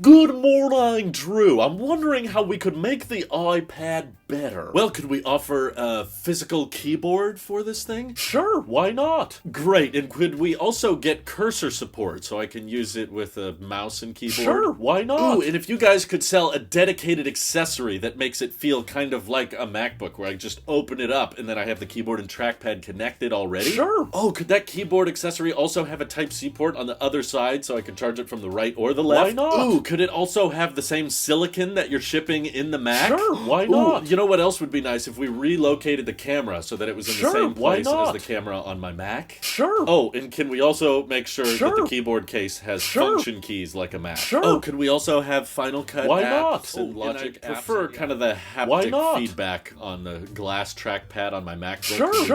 Good morning, Drew. I'm wondering how we could make the iPad better. Well, could we offer a physical keyboard for this thing? Sure, why not? Great, and could we also get cursor support so I can use it with a mouse and keyboard? Sure, why not? Ooh, and if you guys could sell a dedicated accessory that makes it feel kind of like a MacBook, where I just open it up and then I have the keyboard and trackpad connected already? Sure. Oh, could that keyboard accessory also have a Type-C port on the other side so I can charge it from the right or the left? Why not? Ooh, could it also have the same silicon that you're shipping in the Mac? Sure, why not? Ooh, you know what else would be nice? If we relocated the camera so that it was in the same place as the camera on my Mac? Sure. Oh, and can we also make sure that the keyboard case has function keys like a Mac? Sure. Oh, could we also have Final Cut apps and Logic apps? I prefer kind of the haptic feedback on the glass trackpad on my MacBook.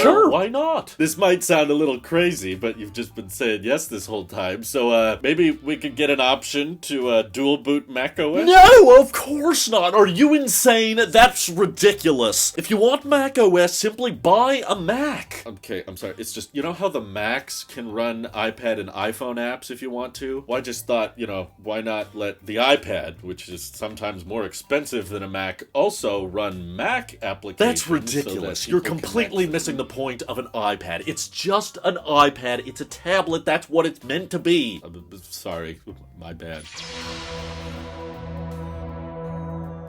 Sure. Why not? This might sound a little crazy, but you've just been saying yes this whole time, so maybe we could get an option to dual boot macOS? No, of course not. Are you insane? That's ridiculous. If you want macOS, simply buy a Mac. Okay, I'm sorry. It's just, you know how the Macs can run iPad and iPhone apps if you want to? Well, I just thought, why not let the iPad, which is sometimes more expensive than a Mac, also run Mac applications? That's ridiculous. So that you're completely missing the point of an iPad. It's just an iPad. It's a tablet. That's what it's meant to be. I'm sorry. My bad.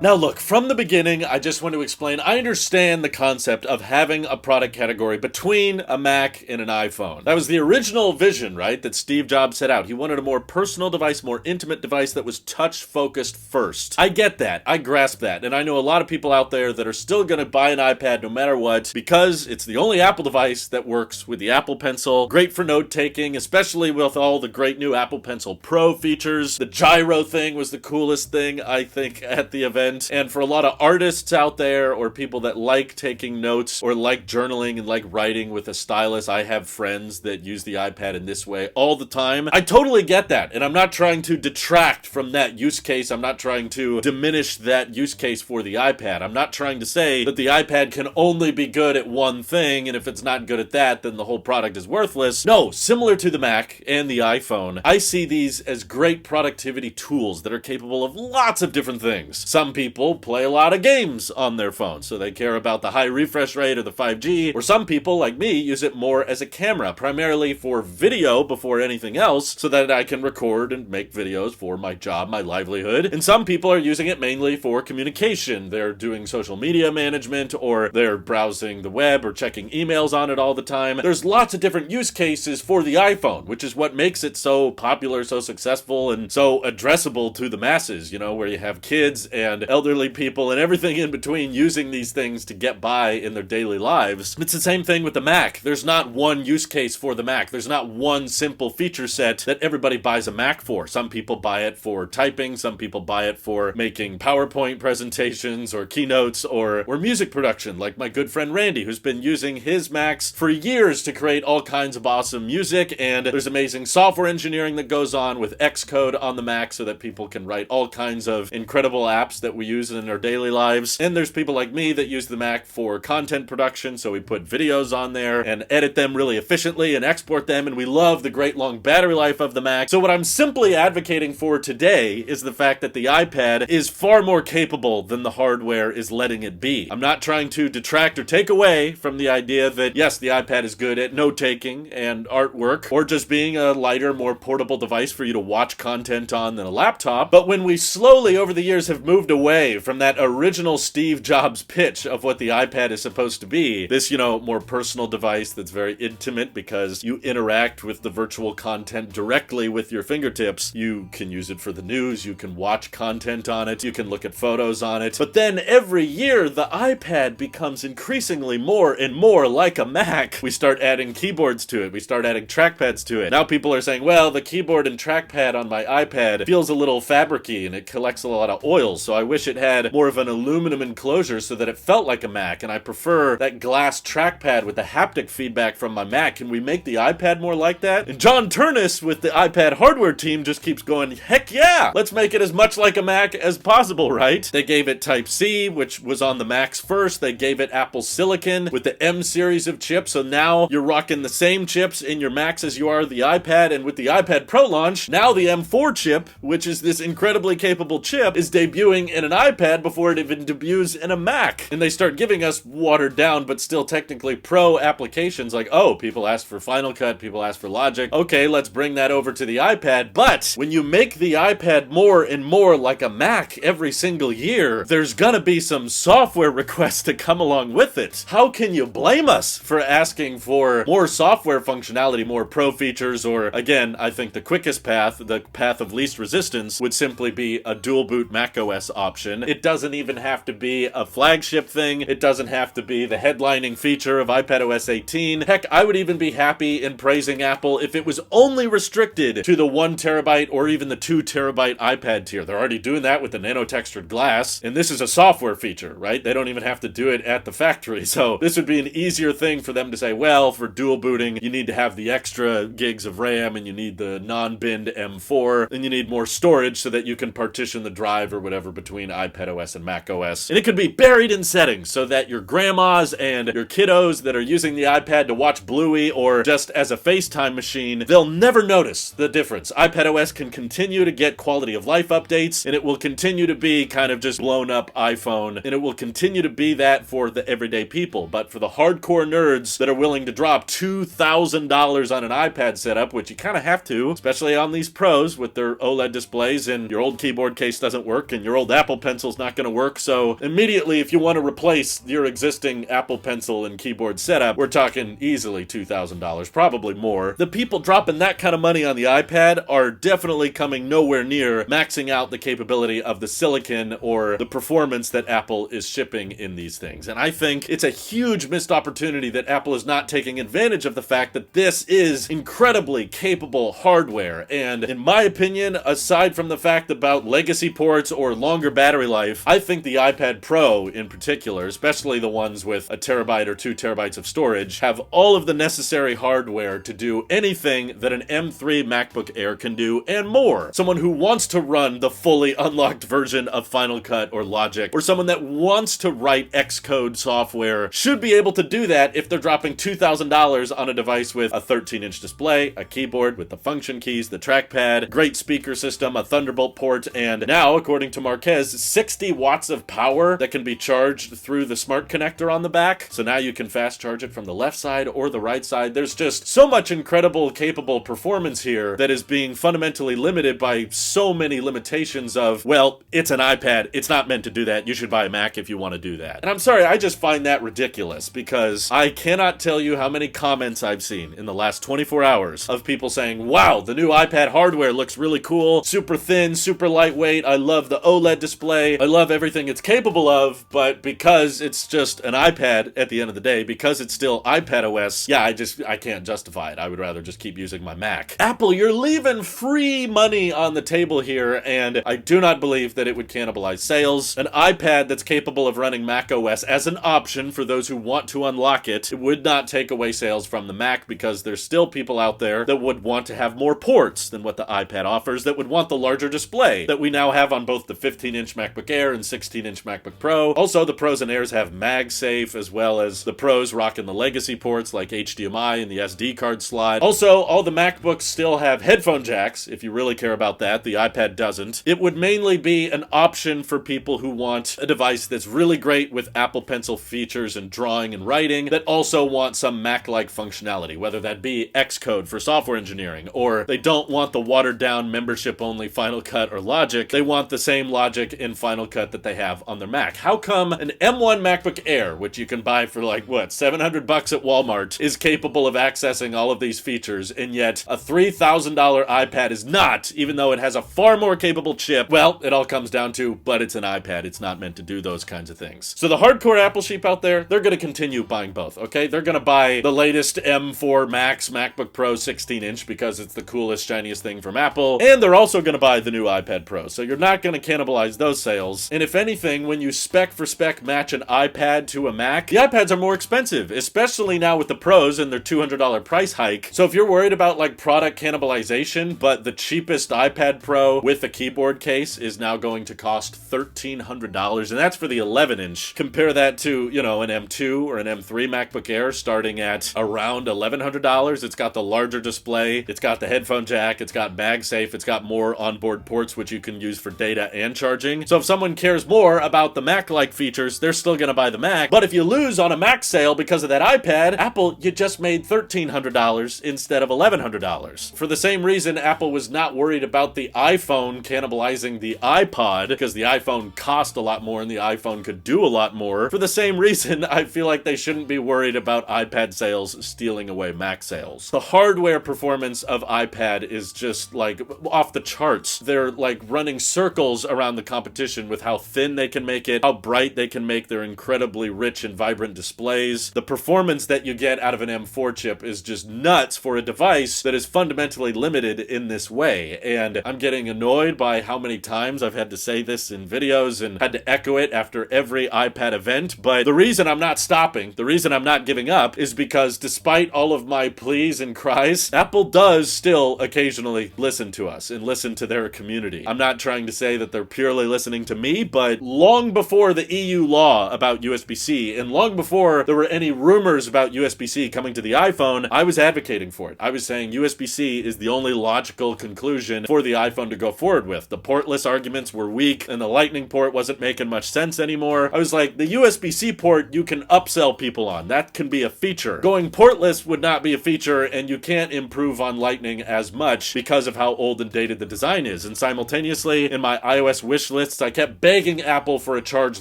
Now look, from the beginning, I just want to explain, I understand the concept of having a product category between a Mac and an iPhone. That was the original vision, right, that Steve Jobs set out. He wanted a more personal device, more intimate device that was touch-focused first. I get that. I grasp that. And I know a lot of people out there that are still going to buy an iPad no matter what because it's the only Apple device that works with the Apple Pencil. Great for note-taking, especially with all the great new Apple Pencil Pro features. The gyro thing was the coolest thing, I think, at the event. And for a lot of artists out there or people that like taking notes or like journaling and like writing with a stylus, I have friends that use the iPad in this way all the time. I totally get that. And I'm not trying to detract from that use case. I'm not trying to diminish that use case for the iPad. I'm not trying to say that the iPad can only be good at one thing, and if it's not good at that, then the whole product is worthless. No, similar to the Mac and the iPhone, I see these as great productivity tools that are capable of lots of different things. Some people play a lot of games on their phone, so they care about the high refresh rate or the 5G, or some people, like me, use it more as a camera, primarily for video before anything else, so that I can record and make videos for my job, my livelihood. And some people are using it mainly for communication. They're doing social media management, or they're browsing the web or checking emails on it all the time. There's lots of different use cases for the iPhone, which is what makes it so popular, so successful, and so addressable to the masses, where you have kids and elderly people and everything in between using these things to get by in their daily lives. It's the same thing with the Mac. There's not one use case for the Mac. There's not one simple feature set that everybody buys a Mac for. Some people buy it for typing, some people buy it for making PowerPoint presentations or keynotes or music production, like my good friend Randy, who's been using his Macs for years to create all kinds of awesome music, and there's amazing software engineering that goes on with Xcode on the Mac so that people can write all kinds of incredible apps that we use in our daily lives. And there's people like me that use the Mac for content production, so we put videos on there and edit them really efficiently and export them, and we love the great long battery life of the Mac. So what I'm simply advocating for today is the fact that the iPad is far more capable than the hardware is letting it be. I'm not trying to detract or take away from the idea that, yes, the iPad is good at note-taking and artwork, or just being a lighter, more portable device for you to watch content on than a laptop, but when we slowly over the years have moved away from that original Steve Jobs pitch of what the iPad is supposed to be, this, more personal device that's very intimate because you interact with the virtual content directly with your fingertips. You can use it for the news, you can watch content on it, you can look at photos on it, but then every year the iPad becomes increasingly more and more like a Mac. We start adding keyboards to it, we start adding trackpads to it. Now people are saying, well, the keyboard and trackpad on my iPad feels a little fabricy and it collects a lot of oil, so I wish wish it had more of an aluminum enclosure so that it felt like a Mac, and I prefer that glass trackpad with the haptic feedback from my Mac. Can we make the iPad more like that? And John Turnus with the iPad hardware team just keeps going, heck yeah! Let's make it as much like a Mac as possible, right? They gave it Type-C, which was on the Macs first. They gave it Apple Silicon with the M series of chips, so now you're rocking the same chips in your Macs as you are the iPad, and with the iPad Pro launch, now the M4 chip, which is this incredibly capable chip, is debuting in an iPad before it even debuts in a Mac. And they start giving us watered down, but still technically pro applications like, oh, people asked for Final Cut, people asked for Logic. Okay, let's bring that over to the iPad. But when you make the iPad more and more like a Mac every single year, there's gonna be some software requests to come along with it. How can you blame us for asking for more software functionality, more pro features, or again, I think the quickest path, the path of least resistance, would simply be a dual boot macOS option. It doesn't even have to be a flagship thing. It doesn't have to be the headlining feature of iPadOS 18. Heck, I would even be happy in praising Apple if it was only restricted to the 1 terabyte or even the 2 terabyte iPad tier. They're already doing that with the nano-textured glass, and this is a software feature, right? They don't even have to do it at the factory, so this would be an easier thing for them to say, well, for dual booting, you need to have the extra gigs of RAM, and you need the non-binned M4, and you need more storage so that you can partition the drive or whatever between iPadOS and macOS. And it could be buried in settings so that your grandmas and your kiddos that are using the iPad to watch Bluey or just as a FaceTime machine, they'll never notice the difference. iPadOS can continue to get quality of life updates, and it will continue to be kind of just blown up iPhone, and it will continue to be that for the everyday people. But for the hardcore nerds that are willing to drop $2,000 on an iPad setup, which you kind of have to, especially on these Pros with their OLED displays, and your old keyboard case doesn't work, and your old Apple Pencil's not going to work, so immediately if you want to replace your existing Apple Pencil and keyboard setup, we're talking easily $2,000, probably more. The people dropping that kind of money on the iPad are definitely coming nowhere near maxing out the capability of the silicon or the performance that Apple is shipping in these things. And I think it's a huge missed opportunity that Apple is not taking advantage of the fact that this is incredibly capable hardware. And in my opinion, aside from the fact about legacy ports or longer battery life, I think the iPad Pro in particular, especially the ones with a terabyte or 2 terabytes of storage, have all of the necessary hardware to do anything that an M3 MacBook Air can do and more. Someone who wants to run the fully unlocked version of Final Cut or Logic, or someone that wants to write Xcode software, should be able to do that if they're dropping $2,000 on a device with a 13-inch display, a keyboard with the function keys, the trackpad, great speaker system, a Thunderbolt port, and now, according to Marquez, 60 watts of power that can be charged through the smart connector on the back. So now you can fast charge it from the left side or the right side. There's just so much incredible, capable performance here that is being fundamentally limited by so many limitations of, well, it's an iPad, it's not meant to do that, you should buy a Mac if you want to do that. And I'm sorry, I just find that ridiculous, because I cannot tell you how many comments I've seen in the last 24 hours of people saying, wow, the new iPad hardware looks really cool, super thin, super lightweight, I love the OLED display, I love everything it's capable of, but because it's just an iPad at the end of the day, because it's still iPadOS, yeah, I can't justify it. I would rather just keep using my Mac. Apple, you're leaving free money on the table here, and I do not believe that it would cannibalize sales. An iPad that's capable of running macOS as an option for those who want to unlock it, it would not take away sales from the Mac, because there's still people out there that would want to have more ports than what the iPad offers, that would want the larger display that we now have on both the 15-inch MacBook Air and 16-inch MacBook Pro. Also, the Pros and Airs have MagSafe, as well as the Pros rocking the legacy ports like HDMI and the SD card slot. Also, all the MacBooks still have headphone jacks, if you really care about that. The iPad doesn't. It would mainly be an option for people who want a device that's really great with Apple Pencil features and drawing and writing, that also want some Mac-like functionality, whether that be Xcode for software engineering, or they don't want the watered-down membership-only Final Cut or Logic. They want the same Logic in Final Cut that they have on their Mac. How come an M1 MacBook Air, which you can buy for like, what, $700 at Walmart, is capable of accessing all of these features, and yet a $3,000 iPad is not, even though it has a far more capable chip? Well, it all comes down to, but it's an iPad. It's not meant to do those kinds of things. So the hardcore Apple sheep out there, they're going to continue buying both, okay? They're going to buy the latest M4 Max MacBook Pro 16-inch because it's the coolest, shiniest thing from Apple, and they're also going to buy the new iPad Pro. So you're not going to cannibalize those sales. And if anything, when you spec for spec match an iPad to a Mac, the iPads are more expensive, especially now with the Pros and their $200 price hike. So if you're worried about like product cannibalization, but the cheapest iPad Pro with a keyboard case is now going to cost $1,300, and that's for the 11-inch. Compare that to, you know, an M2 or an M3 MacBook Air starting at around $1,100. It's got the larger display, it's got the headphone jack, it's got MagSafe, it's got more onboard ports which you can use for data and charging. So if someone cares more about the Mac-like features, they're still gonna buy the Mac. But if you lose on a Mac sale because of that iPad, Apple, you just made $1,300 instead of $1,100. For the same reason, Apple was not worried about the iPhone cannibalizing the iPod, because the iPhone cost a lot more and the iPhone could do a lot more. For the same reason, I feel like they shouldn't be worried about iPad sales stealing away Mac sales. The hardware performance of iPad is just like off the charts. They're like running circles around the competition with how thin they can make it, how bright they can make their incredibly rich and vibrant displays. The performance that you get out of an M4 chip is just nuts for a device that is fundamentally limited in this way. And I'm getting annoyed by how many times I've had to say this in videos and had to echo it after every iPad event. But the reason I'm not stopping, the reason I'm not giving up, is because despite all of my pleas and cries, Apple does still occasionally listen to us and listen to their community. I'm not trying to say that they're purely listening to me, but long before the EU law about USB-C and long before there were any rumors about USB-C coming to the iPhone, I was advocating for it. I was saying USB-C is the only logical conclusion for the iPhone to go forward with. The portless arguments were weak and the Lightning port wasn't making much sense anymore. I was like, the USB-C port you can upsell people on. That can be a feature. Going portless would not be a feature, and you can't improve on Lightning as much because of how old and dated the design is. And simultaneously, in my iOS wish lists, I kept begging Apple for a charge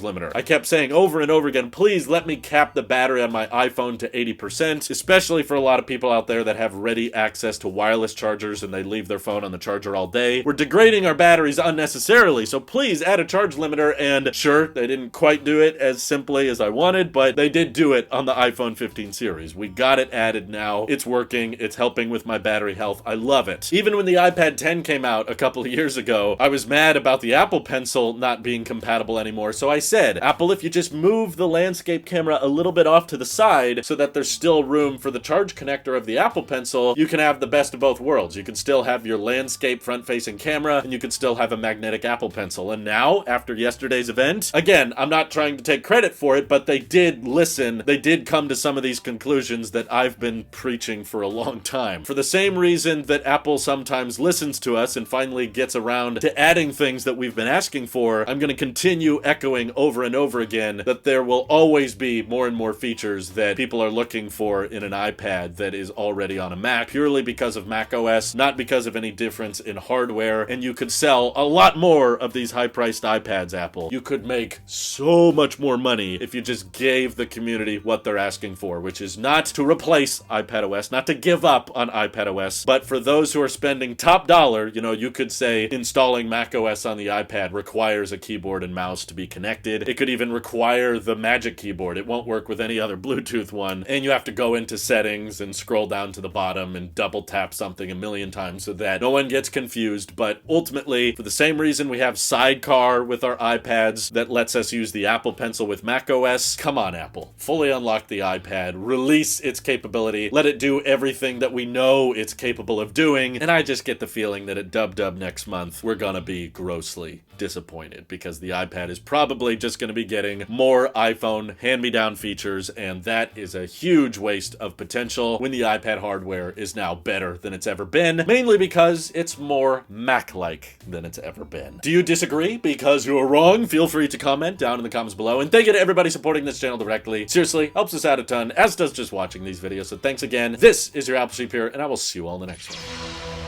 limiter. I kept saying over and over again, please let me cap the battery on my iPhone to 80%, especially for a lot of people out there that have ready access to wireless chargers and they leave their phone on the charger all day. We're degrading our batteries unnecessarily, so please add a charge limiter. And sure, they didn't quite do it as simply as I wanted, but they did do it on the iPhone 15 series. We got it added now. It's working. It's helping with my battery health. I love it. Even when the iPad 10 came out a couple of years ago, I was mad about the Apple Pencil not being compatible anymore. So I said, Apple, if you just move the landscape camera a little bit off to the side so that there's still room for the charge connector of the Apple Pencil, you can have the best of both worlds. You can still have your landscape front-facing camera, and you can still have a magnetic Apple Pencil. And now, after yesterday's event, again, I'm not trying to take credit for it, but they did listen. They did come to some of these conclusions that I've been preaching for a long time. For the same reason that Apple sometimes listens to us and finally gets around to adding things that we've been asking for, I'm going to continue echoing over and over again that there will always be more and more features that people are looking for in an iPad that is already on a Mac, purely because of macOS, not because of any difference in hardware. And you could sell a lot more of these high-priced iPads, Apple. You could make so much more money if you just gave the community what they're asking for, which is not to replace iPadOS, not to give up on iPadOS, but for those who are spending top dollar, you know, you could say installing macOS on the iPad requires a keyboard and mouse to be connected. It could even require the Magic Keyboard. It won't work with any other Bluetooth one, and you have to go into settings and scroll down to the bottom and double tap something a million times so that no one gets confused. But ultimately, for the same reason we have Sidecar with our iPads that lets us use the Apple Pencil with macOS, come on, Apple. Fully unlock the iPad, release its capability, let it do everything that we know it's capable of doing, and I just get the feeling that at Dub next month, we're gonna be grossly disappointed because the iPad is probably just going to be getting more iPhone hand-me-down features, and that is a huge waste of potential when the iPad hardware is now better than it's ever been, mainly because it's more Mac-like than it's ever been. Do you disagree? Because you're wrong, feel free to comment down in the comments below, and thank you to everybody supporting this channel directly. Seriously, helps us out a ton, as does just watching these videos, so thanks again. This is your Apple Sheep here, and I will see you all in the next one.